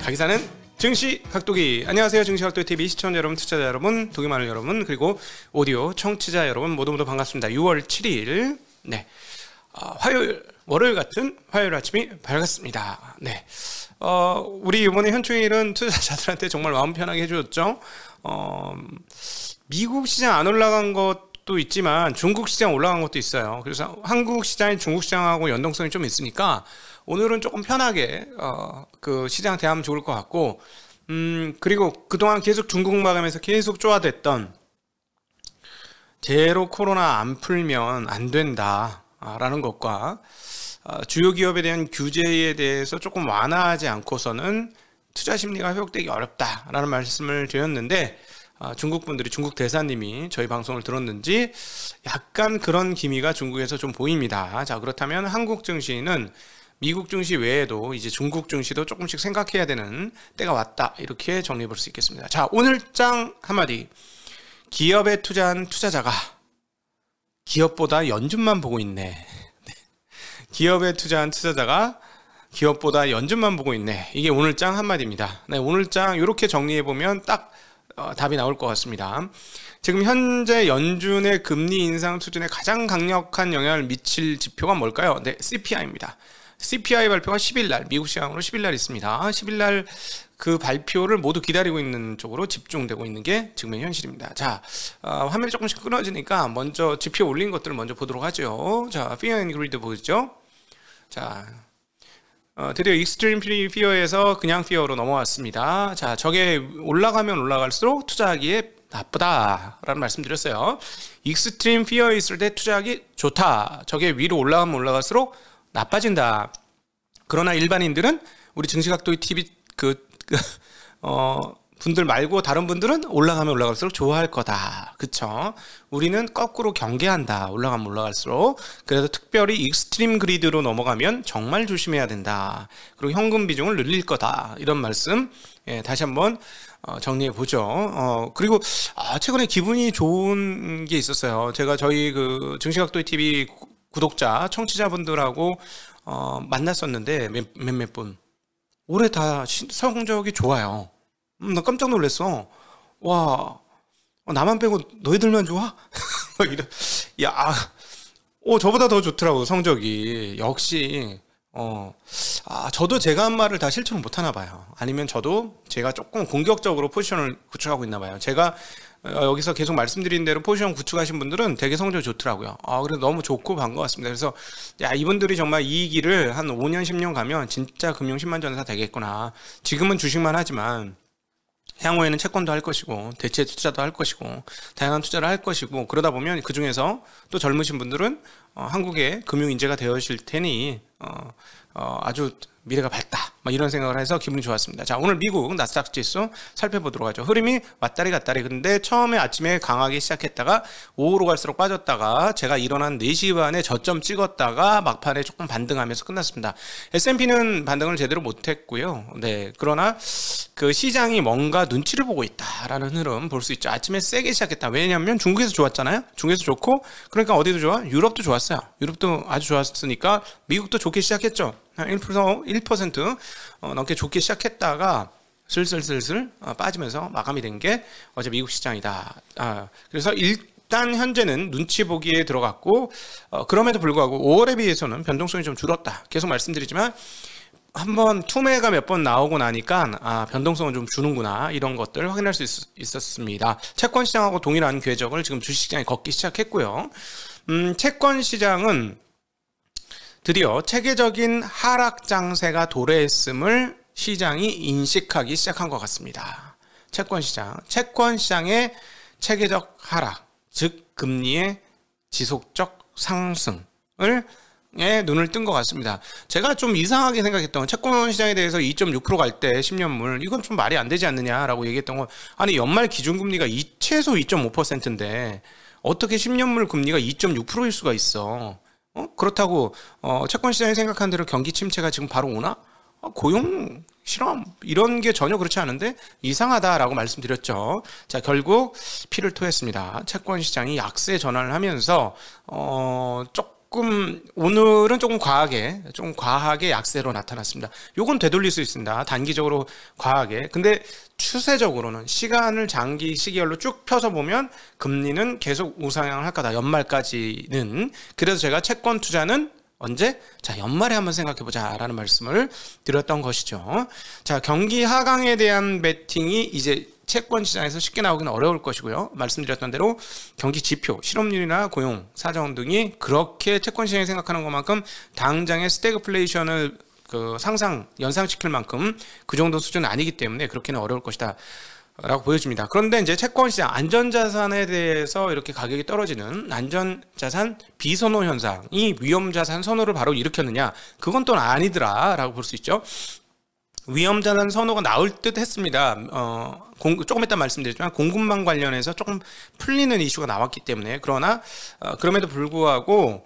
가기사는 증시 각도기. 안녕하세요, 증시 각도기 TV 시청자 여러분, 투자자 여러분, 도기마을 여러분, 그리고 오디오 청취자 여러분 모두 반갑습니다. 6월 7일 화요일, 월요일 같은 화요일 아침이 밝았습니다. 네, 우리 이번에 현충일은 투자자들한테 정말 마음 편하게 해주었죠. 미국 시장 안 올라간 것도 있지만 중국 시장 올라간 것도 있어요. 그래서 한국 시장이 중국 시장하고 연동성이 좀 있으니까 오늘은 조금 편하게 그 시장 대하면 좋을 것 같고, 그리고 그동안 계속 중국 마감에서 계속 쪼아댔던 제로 코로나 안 풀면 안 된다 라는 것과 주요 기업에 대한 규제에 대해서 조금 완화하지 않고서는 투자 심리가 회복되기 어렵다라는 말씀을 드렸는데, 중국 분들이, 중국 대사님이 저희 방송을 들었는지 약간 그런 기미가 중국에서 좀 보입니다. 자, 그렇다면 한국 증시는 미국 증시 외에도 이제 중국 증시도 조금씩 생각해야 되는 때가 왔다, 이렇게 정리해 볼 수 있겠습니다. 자, 오늘 장 한마디. 기업에 투자한 투자자가 기업보다 연준만 보고 있네. 기업에 투자한 투자자가 기업보다 연준만 보고 있네. 이게 오늘 장 한마디입니다. 네, 오늘 장 이렇게 정리해 보면 딱 답이 나올 것 같습니다. 지금 현재 연준의 금리 인상 수준에 가장 강력한 영향을 미칠 지표가 뭘까요? 네, CPI입니다. CPI 발표가 10일날, 미국 시간으로 10일날 있습니다. 10일날 그 발표를 모두 기다리고 있는 쪽으로 집중되고 있는 게 지금의 현실입니다. 자, 화면이 조금씩 끊어지니까 먼저 지표 올린 것들을 먼저 보도록 하죠. 자, Fear and Greed 보이죠? 자, 드디어 Extreme Fear에서 그냥 Fear로 넘어왔습니다. 자, 저게 올라가면 올라갈수록 투자하기에 나쁘다라는 말씀 드렸어요. Extreme Fear 있을 때 투자하기 좋다. 저게 위로 올라가면 올라갈수록 나빠진다. 그러나 일반인들은, 우리 증시각도기 TV 분들 말고 다른 분들은 올라가면 올라갈수록 좋아할 거다. 그쵸? 우리는 거꾸로 경계한다. 올라가면 올라갈수록. 그래서 특별히 익스트림 그리드로 넘어가면 정말 조심해야 된다. 그리고 현금 비중을 늘릴 거다. 이런 말씀, 다시 한번 정리해 보죠. 그리고 최근에 기분이 좋은 게 있었어요. 제가 저희 그 증시각도기 TV 구독자, 청취자분들하고 만났었는데 몇몇 분 올해 다 성적이 좋아요. 나 깜짝 놀랐어. 와, 나만 빼고 너희들만 좋아? 야, 저보다 더 좋더라고, 성적이. 역시 저도 제가 한 말을 다 실천을 못 하나 봐요. 아니면 제가 조금 공격적으로 포지션을 구축하고 있나 봐요. 제가 여기서 계속 말씀드린 대로 포지션 구축하신 분들은 되게 성적이 좋더라고요. 그래서 너무 좋고 반가웠습니다. 그래서 이분들이 정말 이 길을 한 5년 10년 가면 진짜 금융 10만 전사 되겠구나. 지금은 주식만 하지만 향후에는 채권도 할 것이고 대체 투자도 할 것이고 다양한 투자를 할 것이고, 그러다 보면 그 중에서 또 젊으신 분들은 한국의 금융 인재가 되어질 테니 아주 미래가 밝다, 이런 생각을 해서 기분이 좋았습니다. 자, 오늘 미국 나스닥 지수 살펴보도록 하죠. 흐름이 왔다리 갔다리. 근데 처음에 아침에 강하게 시작했다가 오후로 갈수록 빠졌다가 제가 일어난 4시 반에 저점 찍었다가 막판에 조금 반등하면서 끝났습니다. S&P는 반등을 제대로 못했고요. 네, 그러나 그 시장이 뭔가 눈치를 보고 있다라는 흐름 볼 수 있죠. 아침에 세게 시작했다. 왜냐하면 중국에서 좋았잖아요. 중국에서 좋고, 그러니까 어디도 좋아? 유럽도 좋았어요. 유럽도 아주 좋았으니까 미국도 좋게 시작했죠. 1% 넘게 좋게 시작했다가 슬슬 빠지면서 마감이 된 게 어제 미국 시장이다. 그래서 일단 현재는 눈치 보기에 들어갔고, 그럼에도 불구하고 5월에 비해서는 변동성이 좀 줄었다. 계속 말씀드리지만 한번 투매가 몇 번 나오고 나니까 변동성은 좀 주는구나, 이런 것들 확인할 수 있었습니다. 채권 시장하고 동일한 궤적을 지금 주식시장이 걷기 시작했고요. 채권 시장은 드디어 체계적인 하락 장세가 도래했음을 시장이 인식하기 시작한 것 같습니다. 채권시장의 체계적 하락, 즉 금리의 지속적 상승을 눈을 뜬 것 같습니다. 제가 좀 이상하게 생각했던, 채권 시장에 대해서 2.6% 갈 때 10년물 이건 좀 말이 안 되지 않느냐라고 얘기했던 건, 아니 연말 기준금리가 최소 2.5%인데 어떻게 10년물 금리가 2.6%일 수가 있어. 그렇다고 채권 시장이 생각한 대로 경기 침체가 지금 바로 오나? 고용 실험 이런 게 전혀 그렇지 않은데 이상하다라고 말씀드렸죠. 자, 결국 피를 토했습니다. 채권 시장이 약세 전환을 하면서 오늘은 조금 과하게 약세로 나타났습니다. 요건 되돌릴 수 있습니다. 단기적으로 과하게. 근데 추세적으로는 시간을 장기 시기열로 쭉 펴서 보면 금리는 계속 우상향을 할 거다. 연말까지는. 그래서 제가 채권 투자는 언제? 자, 연말에 한번 생각해보자 라는 말씀을 드렸던 것이죠. 자, 경기 하강에 대한 베팅이 이제 채권 시장에서 쉽게 나오기는 어려울 것이고요. 말씀드렸던 대로 경기 지표, 실업률이나 고용, 사정 등이 그렇게 채권 시장이 생각하는 것만큼 당장의 스태그플레이션을 연상시킬 만큼 그 정도 수준은 아니기 때문에 그렇게는 어려울 것이다 라고 보여집니다. 그런데 이제 채권 시장 안전자산에 대해서 이렇게 가격이 떨어지는 안전자산 비선호 현상이 위험자산 선호를 바로 일으켰느냐, 그건 또 아니더라 라고 볼 수 있죠. 위험자산 선호가 나올 듯 했습니다. 조금 이따 말씀드리지만 공급망 관련해서 조금 풀리는 이슈가 나왔기 때문에. 그러나 그럼에도 불구하고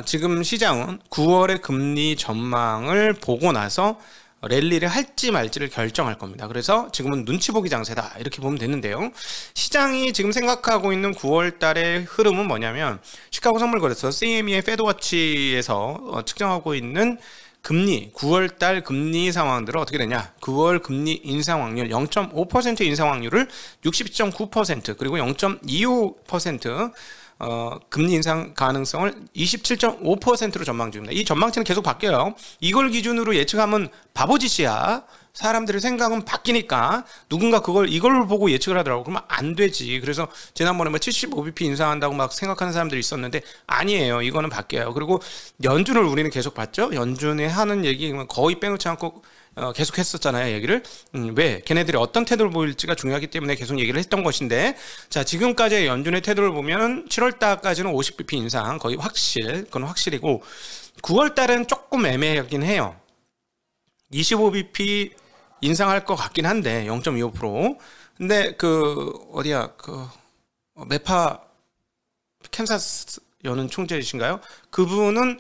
지금 시장은 9월의 금리 전망을 보고 나서 랠리를 할지 말지를 결정할 겁니다. 그래서 지금은 눈치 보기 장세다 이렇게 보면 되는데요. 시장이 지금 생각하고 있는 9월 달의 흐름은 뭐냐면 시카고 선물거래소 CME의 페드워치에서 측정하고 있는 금리, 9월 달 금리 상황들은 어떻게 되냐. 9월 금리 인상 확률 0.5% 인상 확률을 60.9% 그리고 0.25% 금리 인상 가능성을 27.5%로 전망 중입니다. 이 전망치는 계속 바뀌어요. 이걸 기준으로 예측하면 바보짓이야. 사람들의 생각은 바뀌니까 누군가 이걸 보고 예측을 하더라고. 그러면 안 되지. 그래서 지난번에 75bp 인상한다고 막 생각하는 사람들이 있었는데 아니에요. 이거는 바뀌어요. 그리고 연준을 우리는 계속 봤죠. 연준이 하는 얘기 거의 빼놓지 않고 계속 했었잖아요, 얘기를. 왜? 걔네들이 어떤 태도를 보일지가 중요하기 때문에 계속 얘기를 했던 것인데, 자, 지금까지의 연준의 태도를 보면 7월 달까지는 50bp 인상 거의 그건 확실이고 9월 달은 조금 애매하긴 해요. 25bp 인상할 것 같긴 한데 0.25%. 근데 메파 캔사스 여는 총재이신가요? 그분은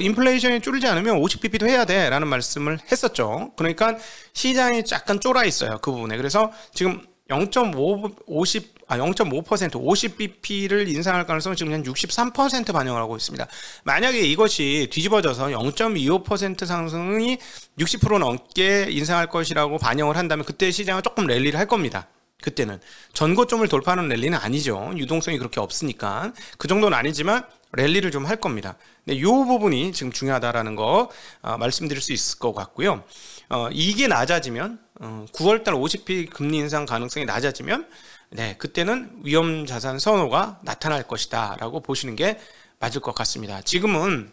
인플레이션이 줄지 않으면 50bp도 해야 돼 라는 말씀을 했었죠. 그러니까 시장이 약간 쫄아 있어요, 그 부분에. 그래서 지금 50bp를 인상할 가능성은 지금 한 63% 반영을 하고 있습니다. 만약에 이것이 뒤집어져서 0.25% 상승이 60% 넘게 인상할 것이라고 반영을 한다면 그때 시장은 조금 랠리를 할 겁니다. 그때는 전고점을 돌파하는 랠리는 아니죠. 유동성이 그렇게 없으니까. 그 정도는 아니지만 랠리를 좀 할 겁니다. 근데 이 부분이 지금 중요하다라는 거 말씀드릴 수 있을 것 같고요. 이게 낮아지면 9월달 50bp 금리 인상 가능성이 낮아지면 그때는 위험자산 선호가 나타날 것이다 라고 보시는 게 맞을 것 같습니다. 지금은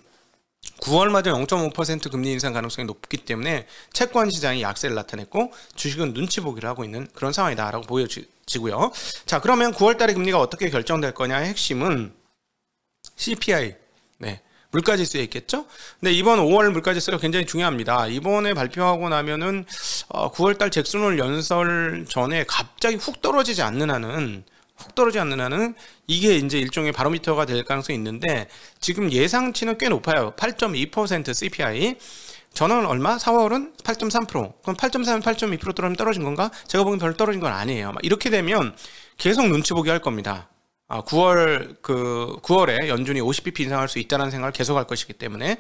9월마저 0.5% 금리 인상 가능성이 높기 때문에 채권 시장이 약세를 나타냈고 주식은 눈치 보기를 하고 있는 그런 상황이다 라고 보여지고요. 자, 그러면 9월달에 금리가 어떻게 결정될 거냐의 핵심은 CPI, 물가지수에 있겠죠? 근데 이번 5월 물가지수가 굉장히 중요합니다. 이번에 발표하고 나면은 9월달 잭슨홀 연설 전에 갑자기 훅 떨어지지 않는 한은 이게 이제 일종의 바로미터가 될 가능성이 있는데 지금 예상치는 꽤 높아요. 8.2% CPI. 저는 얼마? 4월은 8.3%. 그럼 8.3은 8.2% 떨어진 건가? 제가 보기엔 별로 떨어진 건 아니에요. 이렇게 되면 계속 눈치 보기 할 겁니다. 9월에 연준이 50bp 인상할 수 있다는 생각을 계속할 것이기 때문에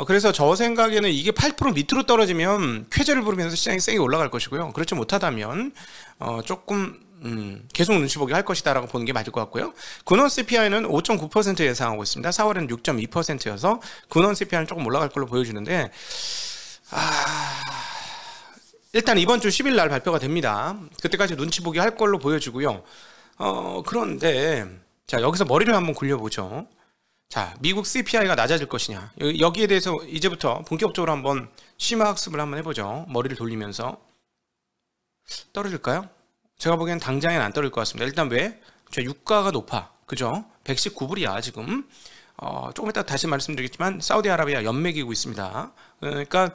그래서 저 생각에는 이게 8% 밑으로 떨어지면 쾌재를 부르면서 시장이 세게 올라갈 것이고요. 그렇지 못하다면 조금 계속 눈치 보기 할 것이다 라고 보는 게 맞을 것 같고요. 근원 CPI는 5.9% 예상하고 있습니다. 4월에는 6.2%여서 근원 CPI는 조금 올라갈 걸로 보여지는데 일단 이번 주 10일 날 발표가 됩니다. 그때까지 눈치 보기 할 걸로 보여지고요. 그런데 자, 여기서 머리를 한번 굴려보죠. 자, 미국 CPI가 낮아질 것이냐, 여기에 대해서 이제부터 본격적으로 한번 심화학습을 한번 해보죠. 머리를 돌리면서. 떨어질까요? 제가 보기엔 당장엔 안 떨어질 것 같습니다. 일단 왜? 유가가 높아, 그죠? 119불이야 지금. 조금 이따 다시 말씀드리겠지만 사우디아라비아 연맥이고 있습니다. 그러니까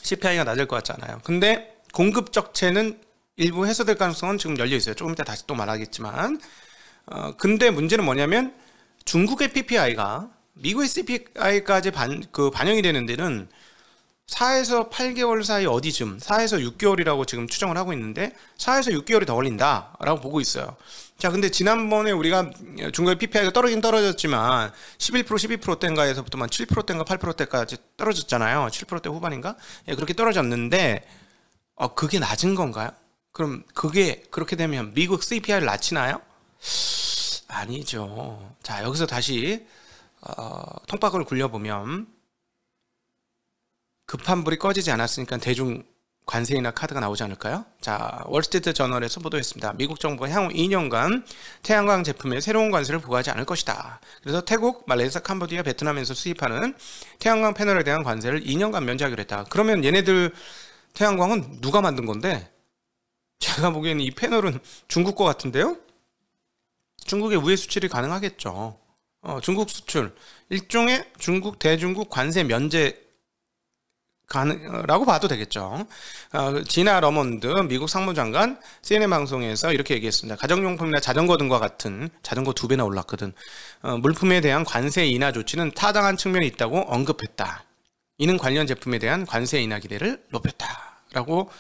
CPI가 낮을 것 같지 않아요. 근데 공급 적체는 일부 해소될 가능성은 지금 열려 있어요. 조금 이따 다시 또 말하겠지만. 근데 문제는 뭐냐면 중국의 PPI가 미국의 CPI까지 반영이 되는 데는 4에서 8개월 사이 어디쯤 4에서 6개월이라고 지금 추정을 하고 있는데 4에서 6개월이 더 걸린다 라고 보고 있어요. 자, 근데 지난번에 우리가 중국의 PPI가 떨어진 떨어졌지만 11% 12%대인가에서부터만 7%대인가 8%대까지 떨어졌잖아요. 7%대 후반인가? 예, 그렇게 떨어졌는데 그게 낮은 건가요? 그럼 그게 그렇게 되면 미국 CPI를 낮추나요? 아니죠. 자, 여기서 다시 통박을 굴려보면 급한 불이 꺼지지 않았으니까 대중 관세 인하 카드가 나오지 않을까요? 자, 월스트리트 저널에서 보도했습니다. 미국 정부가 향후 2년간 태양광 제품에 새로운 관세를 부과하지 않을 것이다. 그래서 태국, 말레이시아, 캄보디아, 베트남에서 수입하는 태양광 패널에 대한 관세를 2년간 면제하기로 했다. 그러면 얘네들 태양광은 누가 만든 건데? 제가 보기에는 이 패널은 중국 거 같은데요? 중국의 우회 수출이 가능하겠죠. 중국 수출, 일종의 중국 대중국 관세 면제 라고 봐도 되겠죠. 지나 러먼드 미국 상무장관 CNN 방송에서 이렇게 얘기했습니다. 가정용품이나 자전거 등과 같은, 자전거 2배나 올랐거든, 물품에 대한 관세 인하 조치는 타당한 측면이 있다고 언급했다. 이는 관련 제품에 대한 관세 인하 기대를 높였다 라고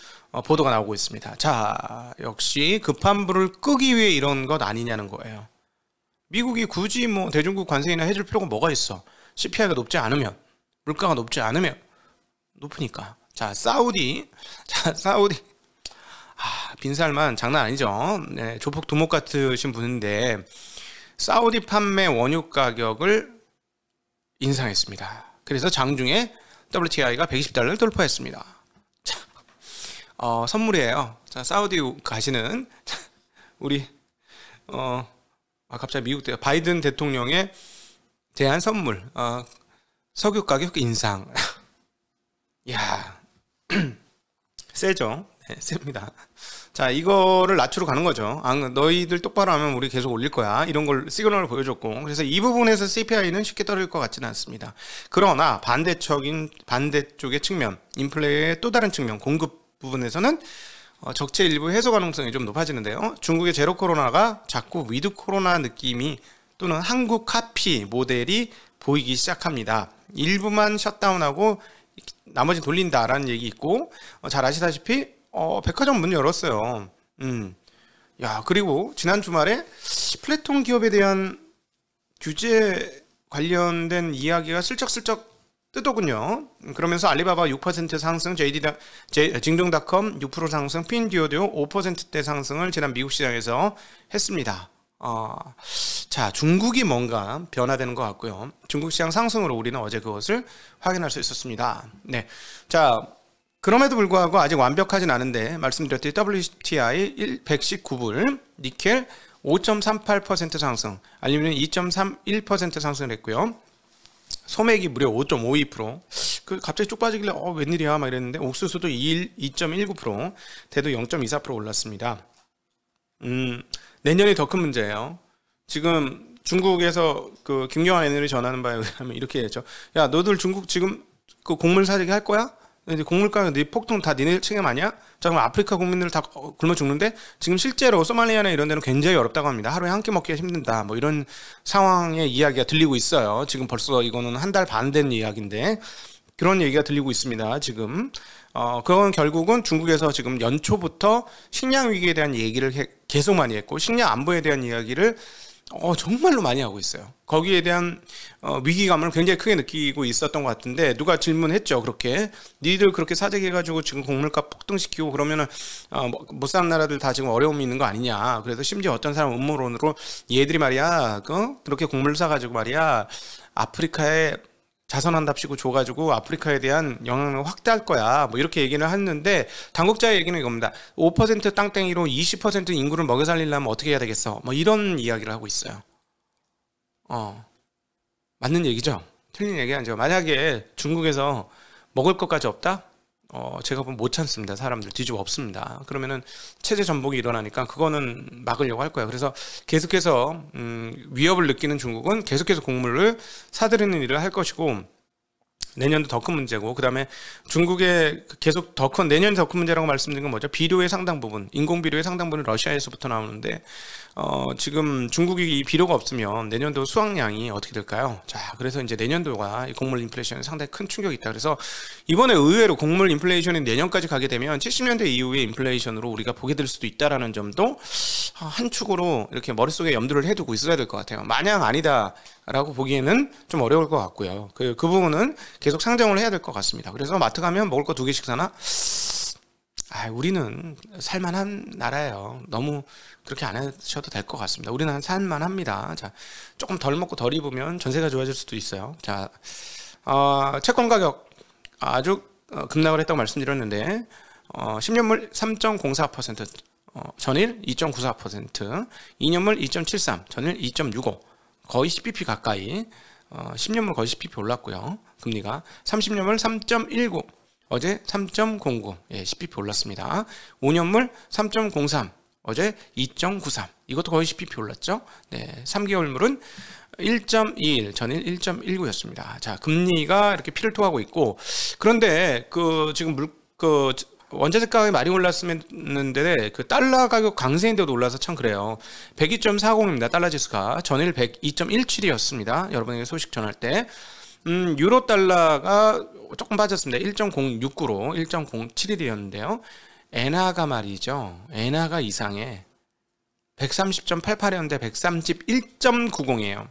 보도가 나오고 있습니다. 자, 역시 급한 불을 끄기 위해 이런 것 아니냐는 거예요. 미국이 굳이 뭐 대중국 관세 인하 해줄 필요가 뭐가 있어? CPI가 높지 않으면, 물가가 높지 않으면, 높으니까. 자, 사우디. 빈살만 장난 아니죠. 네, 조폭 두목 같으신 분인데 사우디 판매 원유 가격을 인상했습니다. 그래서 장중에 WTI가 120달러를 돌파했습니다. 자, 선물이에요. 자, 사우디 가시는 우리 갑자기 미국 바이든 대통령에 대한 선물, 석유 가격 인상. 야, 세죠? 네, 셉니다. 자, 이거를 낮추러 가는 거죠. 너희들 똑바로 하면 우리 계속 올릴 거야. 이런 걸 시그널을 보여줬고, 그래서 이 부분에서 CPI는 쉽게 떨어질 것 같지는 않습니다. 그러나 반대쪽의 측면, 인플레의 또 다른 측면, 공급 부분에서는 적체 일부 해소 가능성이 좀 높아지는데요. 중국의 제로 코로나가 자꾸 위드 코로나 느낌이 또는 한국 카피 모델이 보이기 시작합니다. 일부만 셧다운하고 나머지 돌린다라는 얘기 있고, 잘 아시다시피 백화점 문 열었어요. 야, 그리고 지난 주말에 플랫폼 기업에 대한 규제 관련된 이야기가 슬쩍슬쩍 뜨더군요. 그러면서 알리바바 6% 상승, 징동닷컴 6% 상승, 핀듀오도 5%대 상승을 지난 미국 시장에서 했습니다. 자, 중국이 뭔가 변화되는 것 같고요. 중국 시장 상승으로 우리는 어제 그것을 확인할 수 있었습니다. 네, 자, 그럼에도 불구하고 아직 완벽하진 않은데 말씀드렸듯이 WTI 119불, 니켈 5.38% 상승, 알루미늄 2.31% 상승을 했고요. 소맥이 무려 5.52%. 갑자기 쭉 빠지길래 웬일이야 막 이랬는데, 옥수수도 2.19%, 대도 0.24% 올랐습니다. 내년이 더 큰 문제예요. 지금 중국에서 그 김경환 애널이 전하는 바에 의하면 이렇게 했죠. 야, 너들 중국 지금 그 곡물 사재기 할 거야? 근데 곡물가 네 폭등 다 니네 책임 아니야? 자, 그럼 아프리카 국민들 다 굶어 죽는데 지금 실제로 소말리아나 이런 데는 굉장히 어렵다고 합니다. 하루에 한 끼 먹기가 힘든다. 뭐 이런 상황의 이야기가 들리고 있어요. 지금 벌써 이거는 한 달 반 된 이야기인데 그런 얘기가 들리고 있습니다. 지금 그건 결국은 중국에서 지금 연초부터 식량 위기에 대한 얘기를 계속 많이 했고, 식량 안보에 대한 이야기를 정말로 많이 하고 있어요. 거기에 대한 위기감을 굉장히 크게 느끼고 있었던 것 같은데, 누가 질문했죠. 그렇게 니들 그렇게 사재기해가지고 지금 곡물가 폭등시키고 그러면은 못 사는 나라들 다 지금 어려움이 있는 거 아니냐. 그래서 심지어 어떤 사람 음모론으로 얘들이 말이야 그렇게 곡물 사가지고 말이야 아프리카에 자선한답시고 줘가지고 아프리카에 대한 영향을 확대할 거야, 뭐 이렇게 얘기를 했는데, 당국자의 얘기는 이겁니다. 5% 땅땡이로 20% 인구를 먹여 살리려면 어떻게 해야 되겠어, 뭐 이런 이야기를 하고 있어요. 맞는 얘기죠. 틀린 얘기 아니죠. 만약에 중국에서 먹을 것까지 없다? 제가 보면 못 참습니다. 사람들 뒤집어 엎습니다. 그러면은 체제 전복이 일어나니까 그거는 막으려고 할 거예요. 그래서 계속해서 위협을 느끼는 중국은 계속해서 곡물을 사들이는 일을 할 것이고, 내년도 더 큰 문제고, 그 다음에 중국의 계속 더 큰, 내년이 더 큰 문제라고 말씀드린 건 뭐죠? 비료의 상당 부분, 인공 비료의 상당 부분은 러시아에서부터 나오는데, 지금 중국이 이 비료가 없으면 내년도 수확량이 어떻게 될까요? 자, 그래서 이제 내년도가 이 곡물 인플레이션에 상당히 큰 충격이 있다. 그래서 이번에 의외로 곡물 인플레이션이 내년까지 가게 되면 70년대 이후의 인플레이션으로 우리가 보게 될 수도 있다라는 점도 한 축으로 이렇게 머릿속에 염두를 해두고 있어야 될 것 같아요. 마냥 아니다라고 보기에는 좀 어려울 것 같고요. 그 부분은 계속 상정을 해야 될 것 같습니다. 그래서 마트 가면 먹을 거 2개씩 사나? 우리는 살만한 나라예요. 너무 그렇게 안 하셔도 될 것 같습니다. 우리는 살만합니다. 자, 조금 덜 먹고 덜 입으면 전세가 좋아질 수도 있어요. 자, 채권 가격 아주 급락을 했다고 말씀드렸는데, 10년물 3.04%, 전일 2.94%, 2년물 2.73, 전일 2.65, 거의 10bp 가까이, 10년물 거의 10bp 올랐고요. 금리가 30년물 3.19, 어제 3.09, 예, 10bp 올랐습니다. 5년물 3.03, 어제 2.93, 이것도 거의 10bp 올랐죠. 네, 3개월물은 1.21, 전일 1.19였습니다. 자, 금리가 이렇게 피를 토하고 있고, 그런데 지금 원자재 가격이 많이 올랐는데 그 달러 가격 강세인데도 올라서 참 그래요. 102.40입니다. 달러 지수가 전일 102.17이었습니다. 여러분에게 소식 전할 때. 유로 달러가 조금 빠졌습니다. 1.069로 1.071이었는데요. 엔화가 말이죠. 엔화가 이상해. 130.88이었는데 131.90이에요.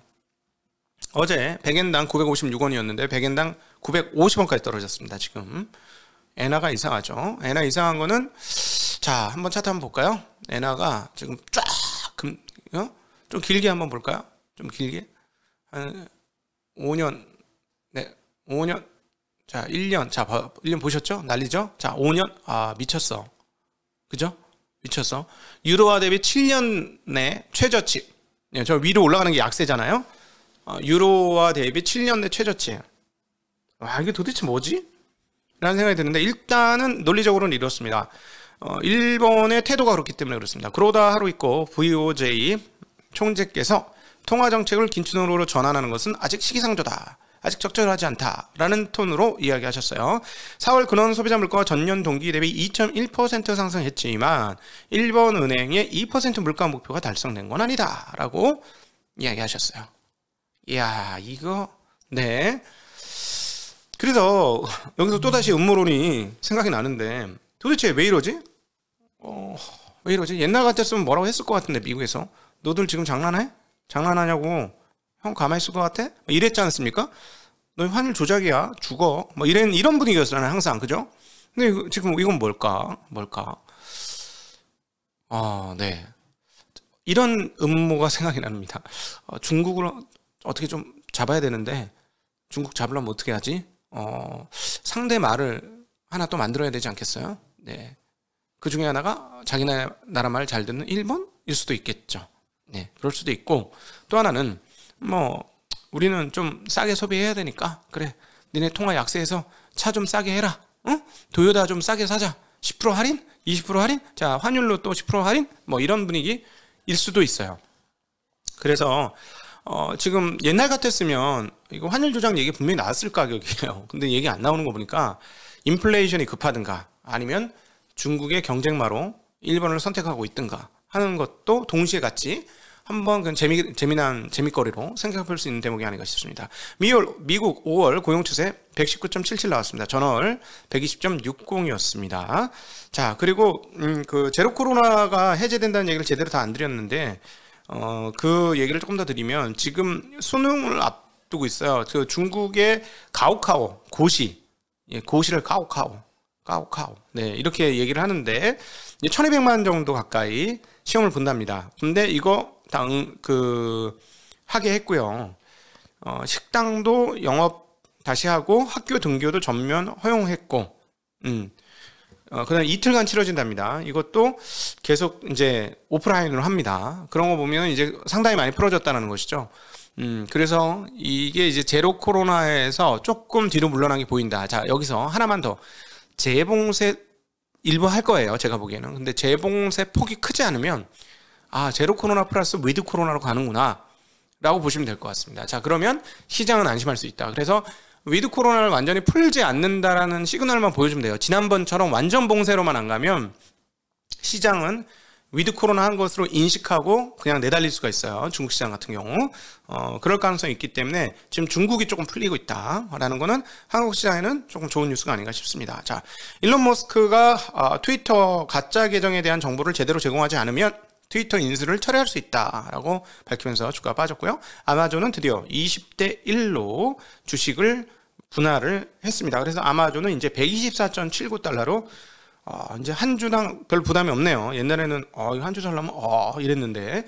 어제 100엔당 956원이었는데 100엔당 950원까지 떨어졌습니다. 지금 엔화가 이상하죠. 엔화 이상한 거는, 자, 한번 차트 한번 볼까요? 엔화가 지금 쫙 좀 길게 한번 볼까요? 좀 길게 한 5년, 네, 5년, 자, 1년, 자, 1년 보셨죠? 난리죠? 자, 5년, 미쳤어. 그죠? 미쳤어. 유로화 대비 7년 내 최저치. 네, 저 위로 올라가는 게 약세잖아요. 유로화 대비 7년 내 최저치. 이게 도대체 뭐지? 라는 생각이 드는데, 일단은 논리적으로는 이렇습니다. 일본의 태도가 그렇기 때문에 그렇습니다. 그러다 하루 있고 VOJ 총재께서 통화정책을 긴축으로 전환하는 것은 아직 시기상조다, 아직 적절하지 않다라는 톤으로 이야기하셨어요. 4월 근원 소비자 물가가 전년 동기 대비 2.1% 상승했지만 일본 은행의 2% 물가 목표가 달성된 건 아니다라고 이야기하셨어요. 이야, 이거, 네. 그래서 여기서 또다시 음모론이 생각이 나는데, 도대체 왜 이러지? 왜 이러지? 옛날 같았으면 뭐라고 했을 것 같은데, 미국에서. 너들 지금 장난해? 장난하냐고. 형 가만히 있을 것 같아? 이랬지 않습니까? 너 환율 조작이야. 죽어. 이런 분위기였잖아요. 항상. 그죠? 근데 지금 이건 뭘까? 네. 이런 음모가 생각이 납니다. 중국을 어떻게 좀 잡아야 되는데, 중국 잡으려면 어떻게 하지? 상대 말을 하나 또 만들어야 되지 않겠어요? 네. 그 중에 하나가 자기 나라 말 잘 듣는 일본일 수도 있겠죠. 네. 그럴 수도 있고, 또 하나는, 우리는 좀 싸게 소비해야 되니까, 그래, 니네 통화 약세해서 차 좀 싸게 해라. 응? 도요타 좀 싸게 사자. 10% 할인? 20% 할인? 자, 환율로 또 10% 할인? 이런 분위기일 수도 있어요. 그래서, 지금 옛날 같았으면 이거 환율 조작 얘기 분명히 나왔을 가격이에요. 근데 얘기 안 나오는 거 보니까 인플레이션이 급하든가 아니면 중국의 경쟁마로 일본을 선택하고 있든가 하는 것도 동시에 같이 한번 그냥 재미난 재미거리로 생각해 볼 수 있는 대목이 아닌가 싶습니다. 미국 5월 고용 추세 119.77 나왔습니다. 전월 120.60이었습니다. 자, 그리고 그 제로 코로나가 해제된다는 얘기를 제대로 다 안 드렸는데, 그 얘기를 조금 더 드리면, 지금 수능을 앞두고 있어요. 그 중국의 가오카오 고시, 예, 고시를 가오카오, 네, 이렇게 얘기를 하는데 1,200만 정도 가까이 시험을 본답니다. 근데 이거 하게 했고요. 식당도 영업 다시 하고 학교 등교도 전면 허용했고, 그다음 이틀간 치러진답니다. 이것도 계속 이제 오프라인으로 합니다. 그런 거 보면 이제 상당히 많이 풀어졌다는 것이죠. 그래서 이게 이제 제로 코로나에서 조금 뒤로 물러난 게 보인다. 자, 여기서 하나만 더. 재봉쇄 일부 할 거예요. 제가 보기에는. 근데 재봉쇄 폭이 크지 않으면, 제로 코로나 플러스 위드 코로나로 가는구나 라고 보시면 될 것 같습니다. 자, 그러면 시장은 안심할 수 있다. 그래서 위드 코로나를 완전히 풀지 않는다라는 시그널만 보여주면 돼요. 지난번처럼 완전 봉쇄로만 안 가면 시장은 위드 코로나 한 것으로 인식하고 그냥 내달릴 수가 있어요. 중국 시장 같은 경우 그럴 가능성이 있기 때문에 지금 중국이 조금 풀리고 있다라는 거는 한국 시장에는 조금 좋은 뉴스가 아닌가 싶습니다. 자, 일론 머스크가 트위터 가짜 계정에 대한 정보를 제대로 제공하지 않으면 트위터 인수를 철회할 수 있다라고 밝히면서 주가가 빠졌고요. 아마존은 드디어 20대 1로 주식을 분할을 했습니다. 그래서 아마존은 이제 124.79달러로 이제 한 주당 별 부담이 없네요. 옛날에는 이거 한 주 살려면 이랬는데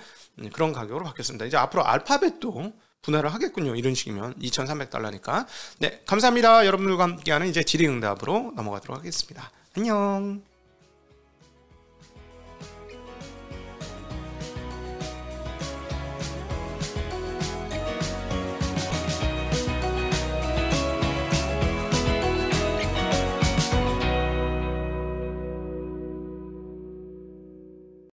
그런 가격으로 바뀌었습니다. 이제 앞으로 알파벳도 분할을 하겠군요. 이런 식이면 2,300달러니까. 네, 감사합니다. 여러분들과 함께하는 이제 질의응답으로 넘어가도록 하겠습니다. 안녕.